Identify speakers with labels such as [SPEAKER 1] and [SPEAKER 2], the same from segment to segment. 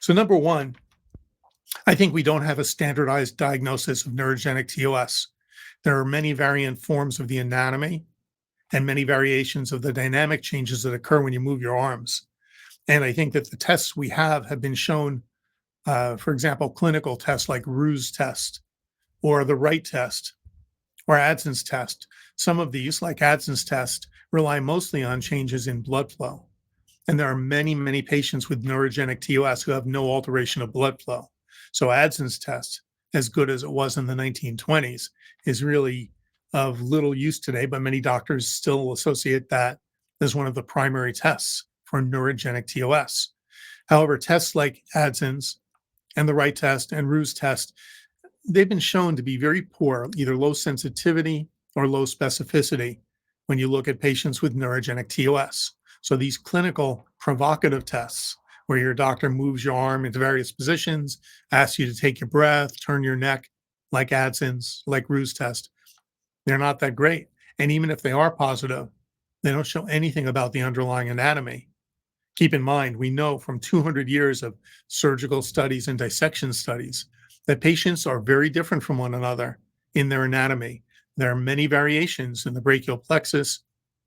[SPEAKER 1] So number one, I think we don't have a standardized diagnosis of neurogenic TOS. There are many variant forms of the anatomy and many variations of the dynamic changes that occur when you move your arms. And I think that the tests we have been shown, for example, clinical tests like Ruse test or the Wright test or Adson's test. Some of these, like Adson's test, rely mostly on changes in blood flow. And there are many, many patients with neurogenic TOS who have no alteration of blood flow. So Adson's test, as good as it was in the 1920s, is really of little use today, but many doctors still associate that as one of the primary tests for neurogenic TOS. However, tests like Adson's and the Wright test and Ruse test, they've been shown to be very poor, either low sensitivity or low specificity when you look at patients with neurogenic TOS. So these clinical provocative tests where your doctor moves your arm into various positions, asks you to take your breath, turn your neck, like Adson's, like Ruse test, they're not that great. And even if they are positive, they don't show anything about the underlying anatomy. Keep in mind, we know from 200 years of surgical studies and dissection studies that patients are very different from one another in their anatomy. There are many variations in the brachial plexus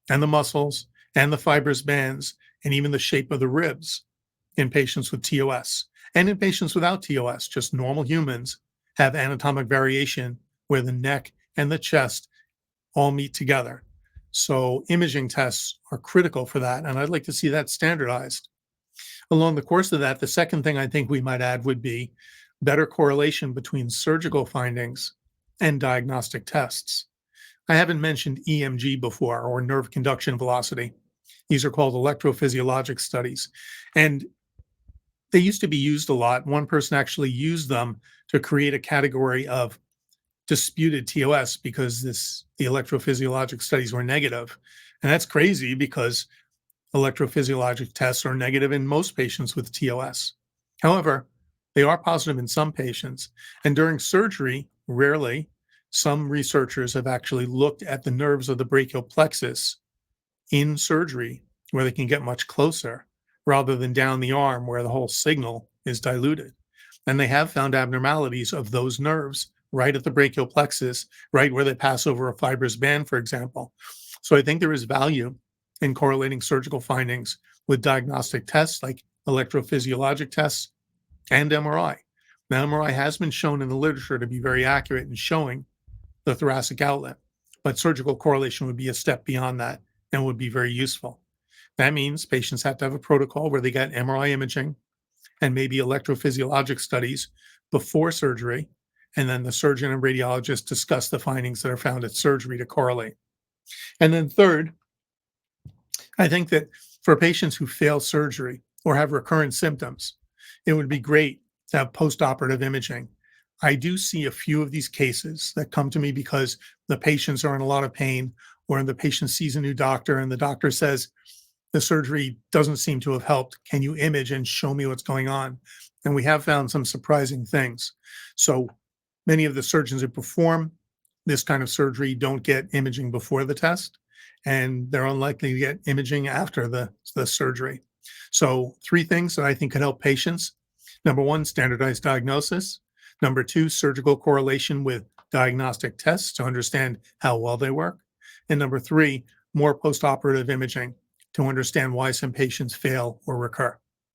[SPEAKER 1] and the muscles and the fibrous bands and even the shape of the ribs in patients with TOS. And in patients without TOS, just normal humans have anatomic variation where the neck and the chest all meet together. So imaging tests are critical for that, and I'd like to see that standardized. Along the course of that, the second thing I think we might add would be better correlation between surgical findings and diagnostic tests. I haven't mentioned EMG before, or nerve conduction velocity. These are called electrophysiologic studies, and they used to be used a lot. One person actually used them to create a category of disputed TOS because the electrophysiologic studies were negative. And that's crazy because electrophysiologic tests are negative in most patients with TOS. However, they are positive in some patients. And during surgery, rarely, some researchers have actually looked at the nerves of the brachial plexus in surgery where they can get much closer rather than down the arm where the whole signal is diluted. And they have found abnormalities of those nerves right at the brachial plexus, right where they pass over a fibrous band, for example. So I think there is value in correlating surgical findings with diagnostic tests like electrophysiologic tests and MRI. Now, MRI has been shown in the literature to be very accurate in showing the thoracic outlet, but surgical correlation would be a step beyond that and would be very useful. That means patients have to have a protocol where they get MRI imaging and maybe electrophysiologic studies before surgery, and then the surgeon and radiologist discuss the findings that are found at surgery to correlate. And then third, I think that for patients who fail surgery or have recurrent symptoms, it would be great to have postoperative imaging. I do see a few of these cases that come to me because the patients are in a lot of pain, or the patient sees a new doctor and the doctor says, the surgery doesn't seem to have helped. Can you image and show me what's going on? And we have found some surprising things. So many of the surgeons who perform this kind of surgery don't get imaging before the test, and they're unlikely to get imaging after the surgery. So 3 things that I think could help patients. Number 1, standardized diagnosis. Number 2, surgical correlation with diagnostic tests to understand how well they work. And number 3, more postoperative imaging to understand why some patients fail or recur.